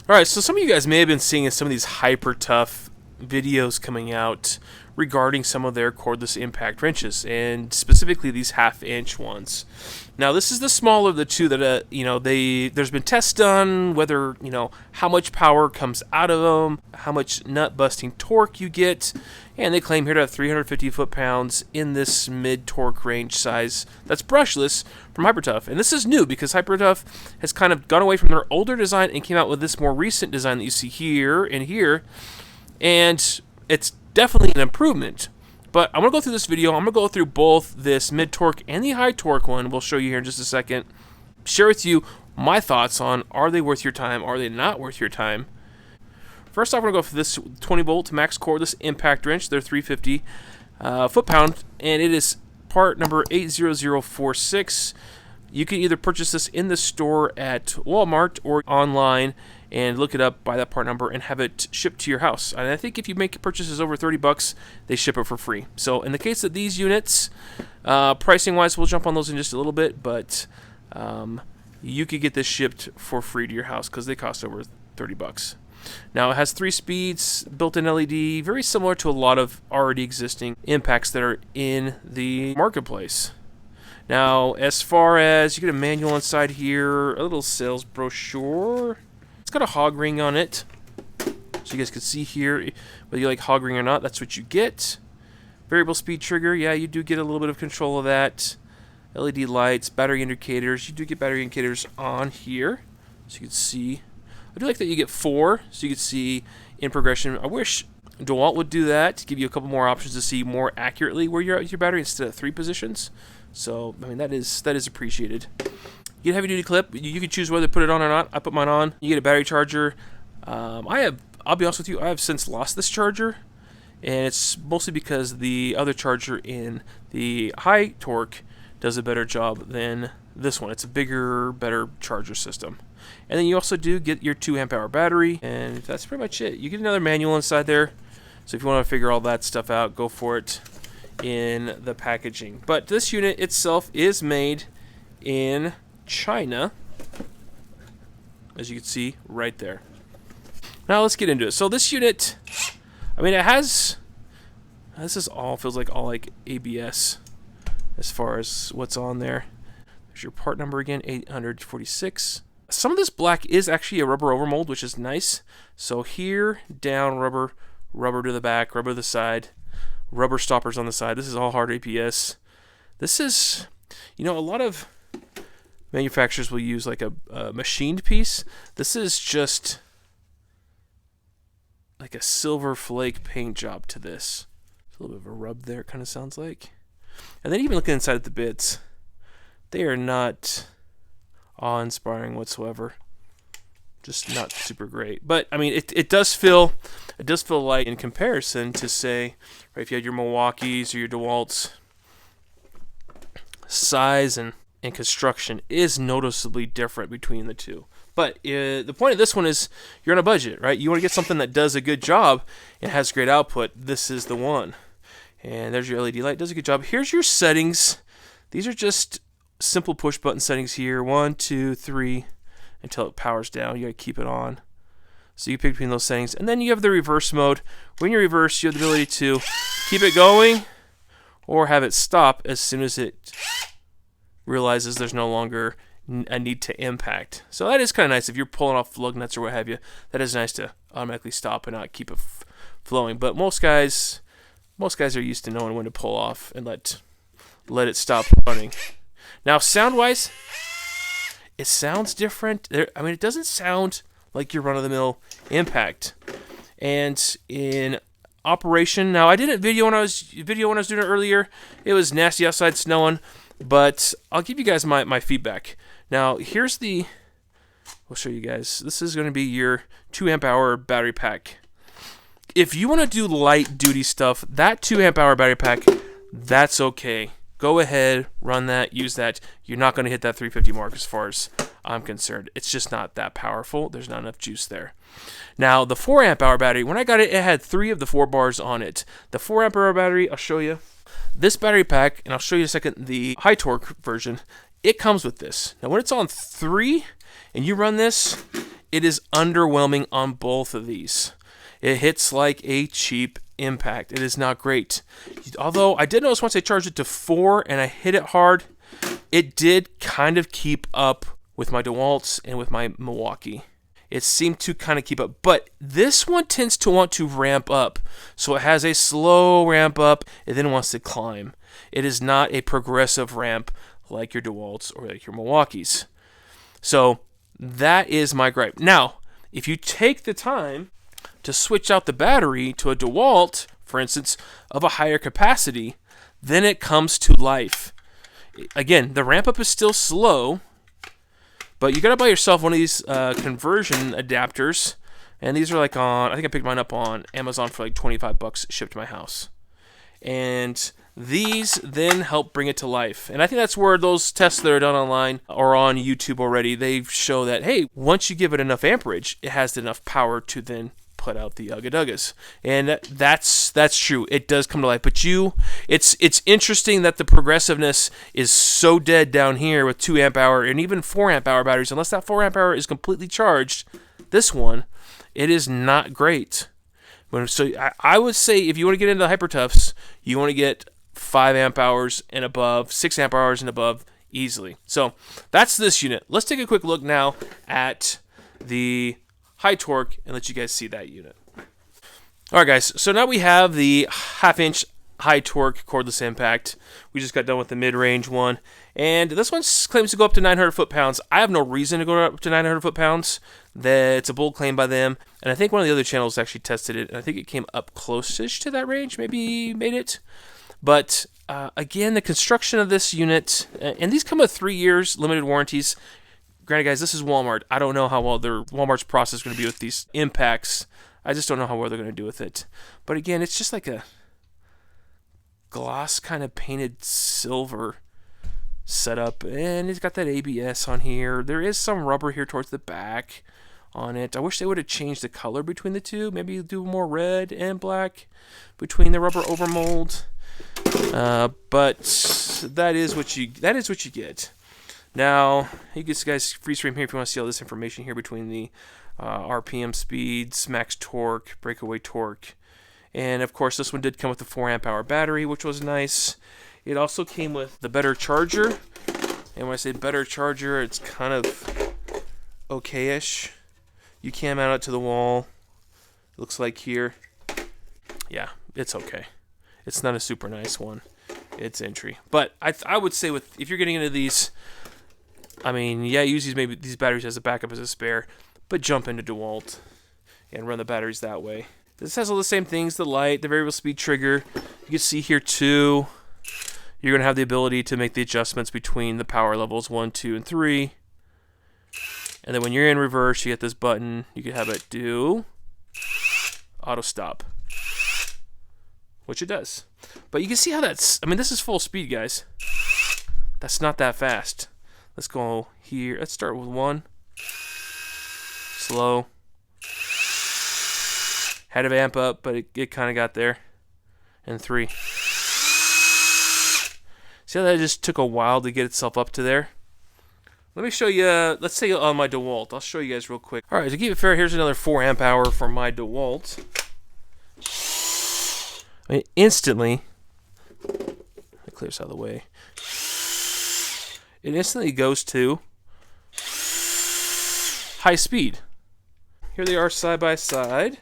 Alright, so some of you guys may have been seeing some of these hyper tough videos coming out regarding some of their cordless impact wrenches, and specifically these 1/2 inch ones. Now this is the smaller of the two that there's been tests done whether how much power comes out of them, how much nut busting torque you get, and they claim here to have 350 foot-pounds in this mid torque range size that's brushless from Hypertough. And this is new because Hypertough has kind of gone away from their older design and came out with this more recent design that you see here and here, and it's definitely an improvement. But I'm going to go through this video. I'm going to go through both this mid-torque and the high-torque one. We'll show you here in just a second. Share with you my thoughts on, are they worth your time? Are they not worth your time? First off, we're going to go for this 20-volt Max Cordless Impact Wrench. They're 350 foot-pound, and it is part number 80046. You can either purchase this in the store at Walmart or online and look it up by that part number and have it shipped to your house. And I think if you make purchases over $30, they ship it for free. So in the case of these units, pricing wise, we'll jump on those in just a little bit, but you could get this shipped for free to your house because they cost over $30. Now it has 3 speeds, built-in LED, very similar to a lot of already existing impacts that are in the marketplace. Now, as far as, you get a manual inside here, a little sales brochure. It's got a hog ring on it, so you guys can see here, whether you like hog ring or not, that's what you get. Variable speed trigger, yeah, you do get a little bit of control of that. LED lights, battery indicators, you do get battery indicators on here, so you can see. I do like that you get 4, so you can see in progression. I wish DeWalt would do that to give you a couple more options to see more accurately where you're at with your battery instead of 3 positions. So, I mean, that is appreciated. You get a heavy-duty clip. You can choose whether to put it on or not. I put mine on. You get a battery charger. I'll be honest with you, I have since lost this charger, and it's mostly because the other charger in the high torque does a better job than this one. It's a bigger, better charger system. And then you also do get your 2 amp hour battery, and that's pretty much it. You get another manual inside there, so if you want to figure all that stuff out, go for it in the packaging. But this unit itself is made in China, as you can see right there. Now let's get into it. So this unit, I mean, this is all, feels like all like ABS as far as what's on there. There's your part number again, 846. Some of this black is actually a rubber overmold, which is nice. So here, down, rubber to the back, rubber to the side, rubber stoppers on the side. This is all hard ABS. This is, a lot of manufacturers will use like a machined piece. This is just like a silver flake paint job to this. There's a little bit of a rub there, it kind of sounds like. And then even looking inside at the bits, they are not awe-inspiring whatsoever. Just not super great. But I mean, it does feel like, in comparison to, say, right, if you had your Milwaukees or your DeWalt's, size and construction is noticeably different between the two. But the point of this one is you're on a budget, right? You want to get something that does a good job and has great output. This is the one. And there's your LED light. Does a good job. Here's your settings. These are just simple push button settings here. 1, 2, 3, until it powers down. You got to keep it on. So you pick between those settings. And then you have the reverse mode. When you reverse, you have the ability to keep it going or have it stop as soon as it realizes there's no longer a need to impact. So that is kind of nice if you're pulling off lug nuts or what have you. That is nice to automatically stop and not keep it flowing. But most guys are used to knowing when to pull off and let it stop running. Now, sound-wise, it sounds different. I mean, it doesn't sound like your run-of-the-mill impact. And in operation, now I didn't video when I was doing it earlier. It was nasty outside, snowing. But I'll give you guys my feedback. Now, we'll show you guys. This is going to be your 2 amp hour battery pack. If you want to do light duty stuff, that 2 amp hour battery pack, that's okay. Go ahead, run that, use that. You're not going to hit that 350 mark as far as I'm concerned. It's just not that powerful. There's not enough juice there. Now, the 4 amp hour battery, when I got it, it had 3 of the 4 bars on it. The 4 amp hour battery, I'll show you. This battery pack, and I'll show you in a second the high torque version, it comes with this. Now when it's on 3 and you run this, it is underwhelming on both of these. It hits like a cheap impact. It is not great. Although I did notice once I charged it to 4 and I hit it hard, it did kind of keep up with my DeWalt's and with my Milwaukee. It seemed to kind of keep up. But this one tends to want to ramp up. So it has a slow ramp up and then wants to climb. It is not a progressive ramp like your DeWalt's or like your Milwaukee's. So that is my gripe. Now, if you take the time to switch out the battery to a DeWalt, for instance, of a higher capacity, then it comes to life. Again, the ramp up is still slow, but you gotta buy yourself one of these conversion adapters, and these are like on, I think I picked mine up on Amazon for like 25 bucks shipped to my house. And these then help bring it to life. And I think that's where those tests that are done online or on YouTube already, they show that, hey, once you give it enough amperage, it has enough power to then put out the Ugga-Duggas. And that's true. It does come to life. But it's interesting that the progressiveness is so dead down here with 2 amp hour and even 4 amp hour batteries. Unless that 4 amp hour is completely charged, this one, it is not great. So I would say if you want to get into the Hyper Toughs, you want to get 5 amp hours and above, 6 amp hours and above easily. So that's this unit. Let's take a quick look now at the high torque and let you guys see that unit. All right, guys. So now we have the 1/2-inch high torque cordless impact. We just got done with the mid-range one, and this one claims to go up to 900 foot-pounds. I have no reason to go up to 900 foot-pounds. It's a bold claim by them, and I think one of the other channels actually tested it, and I think it came up close-ish to that range, maybe made it. But again, the construction of this unit, and these come with 3 years limited warranties. Granted, guys, this is Walmart. I don't know how well Walmart's process is going to be with these impacts. I just don't know how well they're going to do with it. But again, it's just like a gloss kind of painted silver setup, and it's got that ABS on here. There is some rubber here towards the back on it. I wish they would have changed the color between the two. Maybe do more red and black between the rubber overmold. But that is what you get. Now, you guys freeze frame here if you want to see all this information here between the RPM speeds, max torque, breakaway torque. And of course, this one did come with the 4 amp hour battery, which was nice. It also came with the better charger. And when I say better charger, it's kind of okay-ish. You can mount it to the wall. It looks like here. Yeah, it's okay. It's not a super nice one. It's entry. But I would say if you're getting into these, I mean, yeah, use these batteries as a backup as a spare, but jump into DeWalt and run the batteries that way. This has all the same things, the light, the variable speed trigger. You can see here too, you're going to have the ability to make the adjustments between the power levels 1, 2, and 3. And then when you're in reverse, you get this button. You can have it do auto stop, which it does. But you can see how this is full speed, guys. That's not that fast. Let's go here. Let's start with 1. Slow. Had to amp up, but it kind of got there. And 3. See how that just took a while to get itself up to there? Let me show you, let's say on my DeWalt. I'll show you guys real quick. All right, to keep it fair, here's another 4 amp hour for my DeWalt. I mean, instantly, it clears out of the way. It instantly goes to high speed. Here they are side by side.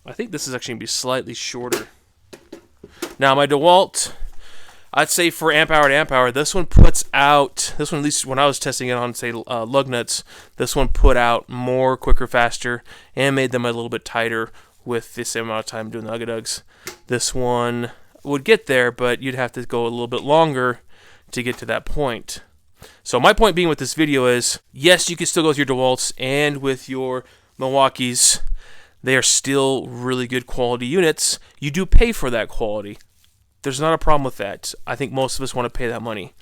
I think this is actually going to be slightly shorter. Now, my DeWalt, I'd say for amp hour to amp hour, this one at least when I was testing it on, say, lug nuts, this one put out more, quicker, faster, and made them a little bit tighter with the same amount of time doing the Ugga-Duggas. This one would get there, but you'd have to go a little bit longer to get to that point. So my point being with this video is, yes, you can still go with your DeWalt's and with your Milwaukee's. They are still really good quality units. You do pay for that quality. There's not a problem with that. I think most of us want to pay that money.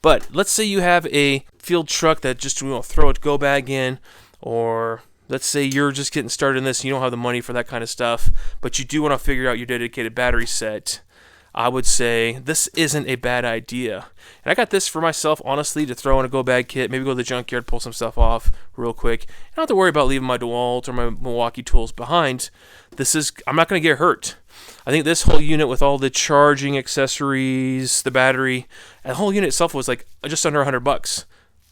But let's say you have a field truck that just throw a go bag in, or let's say you're just getting started in this and you don't have the money for that kind of stuff, but you do want to figure out your dedicated battery set. I would say this isn't a bad idea. And I got this for myself, honestly, to throw in a go bag kit, maybe go to the junkyard, pull some stuff off real quick. I don't have to worry about leaving my DeWalt or my Milwaukee tools behind. I'm not going to get hurt. I think this whole unit with all the charging accessories, the battery, and the whole unit itself was like just under $100.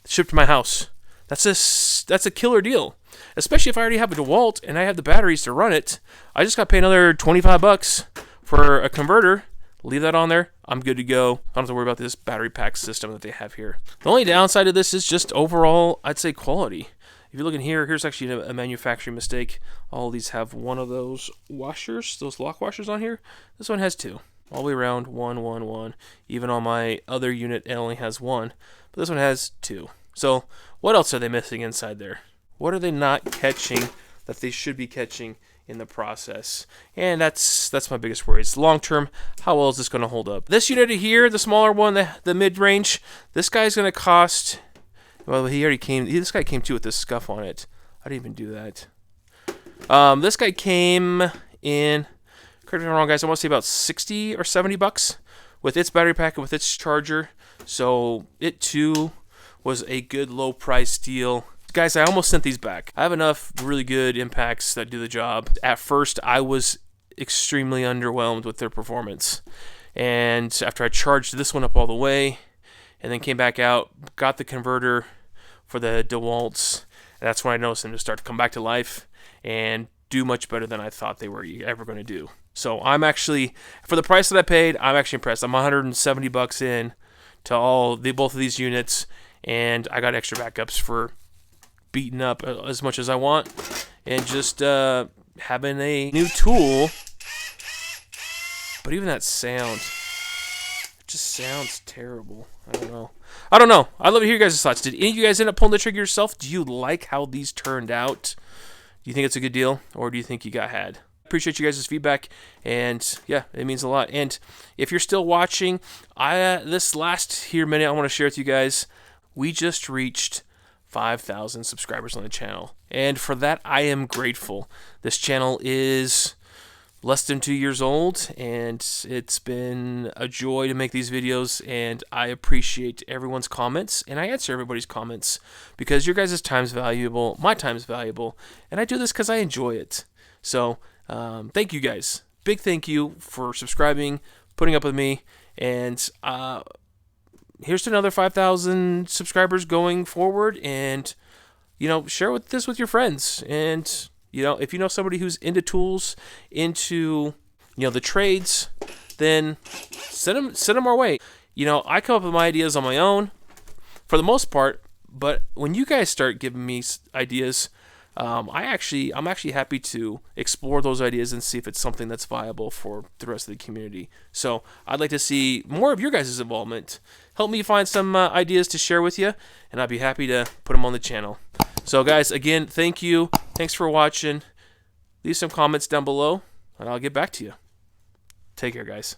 Shipped to my house. That's a killer deal. Especially if I already have a DeWalt and I have the batteries to run it. I just got to pay another $25 for a converter. Leave that on there. I'm good to go. I don't have to worry about this battery pack system that they have here. The only downside of this is just overall, I'd say, quality. If you look in here, here's actually a manufacturing mistake. All of these have one of those washers, those lock washers on here. This one has two. All the way around, one. Even on my other unit, it only has one. But this one has two. So what else are they missing inside there? What are they not catching that they should be catching in the process? And that's my biggest worry. It's long term, how well is this going to hold up? This unit here, the smaller one, the mid-range, this guy's going to cost, well, this guy came too with this scuff on it. I didn't even do that. This guy came in, correct me if I'm wrong, guys, I want to say about $60 or $70 with its battery pack and with its charger. So it too was a good low price deal. Guys, I almost sent these back. I have enough really good impacts that do the job. At first, I was extremely underwhelmed with their performance. And after I charged this one up all the way, and then came back out, got the converter for the DeWalts, and that's when I noticed them to start to come back to life and do much better than I thought they were ever going to do. So I'm actually, for the price that I paid, I'm actually impressed. I'm $170 in to both of these units, and I got extra backups for beating up as much as I want, and just having a new tool. But even that sound, it just sounds terrible. I don't know. I'd love to hear you guys' thoughts. Did any of you guys end up pulling the trigger yourself? Do you like how these turned out? Do you think it's a good deal, or do you think you got had? Appreciate you guys' feedback, and yeah, it means a lot. And if you're still watching, this last minute I want to share with you guys, we just reached 5,000 subscribers on the channel, and for that I am grateful. This channel is less than 2 years old, and it's been a joy to make these videos, and I appreciate everyone's comments, and I answer everybody's comments because your guys' time's valuable, my time's valuable, and I do this because I enjoy it. So thank you guys. Big thank you for subscribing, putting up with me, and here's to another 5,000 subscribers going forward. And share this with your friends, and if you know somebody who's into tools, into the trades, then send them our way. I come up with my ideas on my own for the most part, but when you guys start giving me ideas, I'm actually happy to explore those ideas and see if it's something that's viable for the rest of the community. So I'd like to see more of your guys' involvement. Help me find some ideas to share with you, and I'd be happy to put them on the channel. So guys, again, thank you. Thanks for watching. Leave some comments down below, and I'll get back to you. Take care, guys.